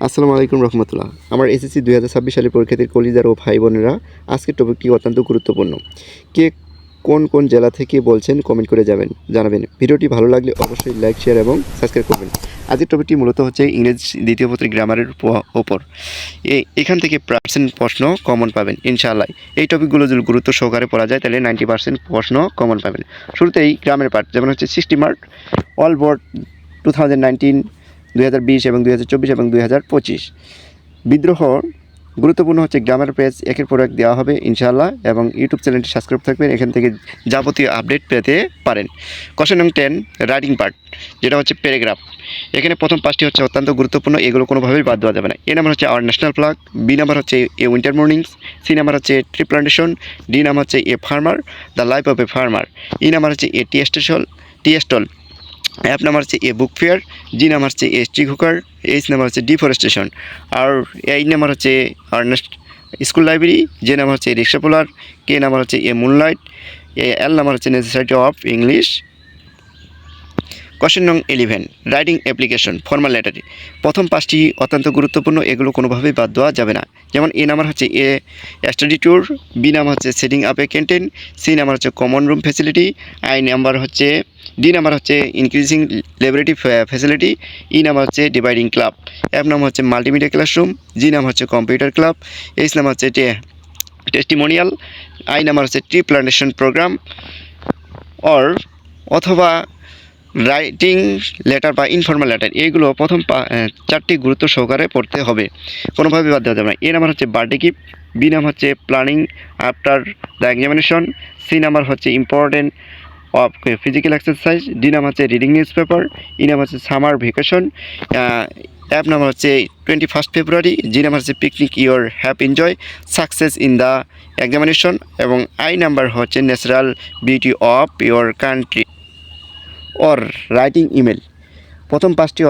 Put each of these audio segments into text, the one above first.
আসসালামু আলাইকুম রহমতুল্লাহ। আমার এসএসসি 2026 সালের পরীক্ষার্থীর কলিজার ও ভাই বোনেরা, আজকের টপিকটি অত্যন্ত গুরুত্বপূর্ণ। কে কোন কোন জেলা থেকে বলছেন কমেন্ট করে জানাবেন। ভিডিওটি ভালো লাগলে অবশ্যই লাইক, শেয়ার এবং সাবস্ক্রাইব করবেন। আজকের টপিকটি মূলত হচ্ছে ইংরেজি দ্বিতীয় পত্রের গ্রামারের ওপর। এখান থেকে প্রশ্ন কমন পাবেন ইনশাআল্লাহ। এই টপিকগুলো যদি গুরুত্ব সহকারে পড়া যায় তাহলে 90% প্রশ্ন কমন পাবেন। শুরুতেই গ্রামের পার্ট, যেমন হচ্ছে 60 মার্ক অল বোর্ড 2019, 2020 এবং 2024 এবং 2025। বিদ্রোহ গুরুত্বপূর্ণ হচ্ছে গ্রামার পেজ একের পর এক দেওয়া হবে ইনশাআল্লাহ, এবং ইউটিউব চ্যানেলটি সাবস্ক্রাইব থাকবেন, এখান থেকে যাবতীয় আপডেট পেতে পারেন। কোশ্চেন নং 10 রাইটিং পার্ট, যেটা হচ্ছে প্যারাগ্রাফ। এখানে প্রথম পাঁচটি হচ্ছে অত্যন্ত গুরুত্বপূর্ণ, এগুলো কোনোভাবেই বাদ দেওয়া যাবে না। এ নাম্বার হচ্ছে our national flag, B number হচ্ছে a winter mornings, C number হচ্ছে ট্রি প্লান্টেশন, ডি নাম্বার হচ্ছে a farmer the life of a farmer, E number হচ্ছে a tea stall, F number হচ্ছে a book fair, G number হচ্ছে a street hawker, H number হচ্ছে deforestation, আর I number হচ্ছে আর্নেস্ট school library, J number হচ্ছে রিক্সা পোলার, কে number হচ্ছে এ moonlight, এল number হচ্ছে নেসেসারিটি অফ ইংলিশ। কোশ্চেন নং 11 রাইটিং অ্যাপ্লিকেশন ফর্মাল লেটারে। প্রথম পাঁচটি অত্যন্ত গুরুত্বপূর্ণ, এগুলো কোনোভাবেই বাদ দেওয়া যাবে না। যেমন এ নাম্বার হচ্ছে a study tour, B number হচ্ছে setting up a canteen, C number হচ্ছে common room facility, D number হচ্ছে increasing laboratory facility, E number হচ্ছে ডিভাইডিং ক্লাব, এফ নাম্বার হচ্ছে মাল্টিমিডিয়া ক্লাসরুম, জি নাম্বার হচ্ছে কম্পিউটার ক্লাব, এইচ নাম্বার হচ্ছে testimonial, I number হচ্ছে tree plantation programme, অথবা writing letter বা ইনফর্মাল লেটার। এইগুলো প্রথম চারটি গুরুত্ব সহকারে পড়তে হবে, কোনোভাবে বাদ দেওয়া যাবে না। এ নাম্বার হচ্ছে বার্থডে গিফট, বি নাম্বার হচ্ছে planning after the examination, C number হচ্ছে important of physical exercise, D number হচ্ছে reading newspaper, E number হচ্ছে সামার ভ্যাকেশন, অ্যাপ নাম্বার হচ্ছে 21 ফেব্রুয়ারি, জি নাম্বার হচ্ছে picnic your have enjoy success in the examination, এবং I number হচ্ছে natural beauty of your country or writing email. প্রথম পাঁচটি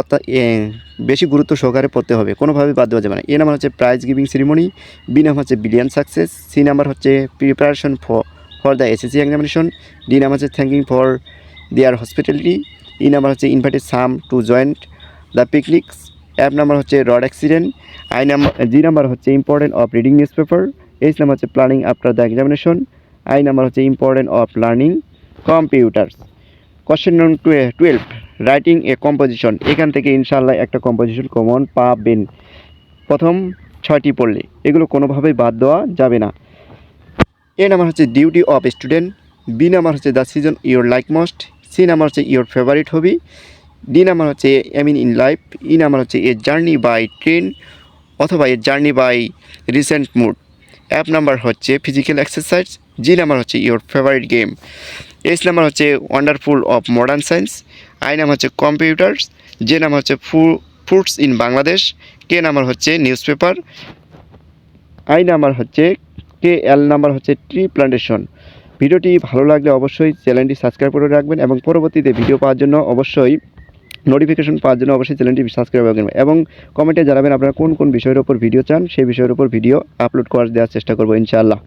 বেশি গুরুত্ব সহকারে পড়তে হবে, কোনোভাবে বাদ দেওয়া যাবে না। এ নাম্বার হচ্ছে prize giving ceremony, B number হচ্ছে বিলিয়ন সাকসেস, সি নাম্বার হচ্ছে preparation for the SSC examination, D number হচ্ছে thanking for their hospitality, E number হচ্ছে invited some to joint the picnics, F number হচ্ছে road accident, G number হচ্ছে important of reading newspaper, H number হচ্ছে planning after the examination, I number হচ্ছে important of learning computers. Question নং 12 writing এ composition. এখান থেকে ইনশাআল্লাহ একটা composition common পাবেন প্রথম 6টি পড়লে, এগুলো কোনোভাবেই বাদ দেওয়া যাবে না। এ নাম্বার হচ্ছে duty of student, B number হচ্ছে the season your like most, C number হচ্ছে your favourite hobby, D number হচ্ছে aim in life, E number হচ্ছে এ জার্নি বাই ট্রেন অথবা a journey by recent mood, F number হচ্ছে physical exercise, G number হচ্ছে your favourite game, H number হচ্ছে wonderful of modern science, I number হচ্ছে computers, J number হচ্ছে foods in Bangladesh, K number হচ্ছে news paper, I number হচ্ছে এল number হচ্ছে tree plantation. ভিডিওটি ভালো লাগলে অবশ্যই চ্যানেলটি সাবস্ক্রাইব করে রাখবেন, এবং পরবর্তীতে ভিডিও পাওয়ার জন্য অবশ্যই নোটিফিকেশন পাওয়ার জন্য অবশ্যই চ্যানেলটি সাবস্ক্রাইব করবেন, এবং কমেন্টে জানাবেন আপনারা কোন কোন বিষয়ের উপর ভিডিও চান, সেই বিষয়ের উপর ভিডিও আপলোড দেওয়ার চেষ্টা করবো ইনশাআল্লাহ।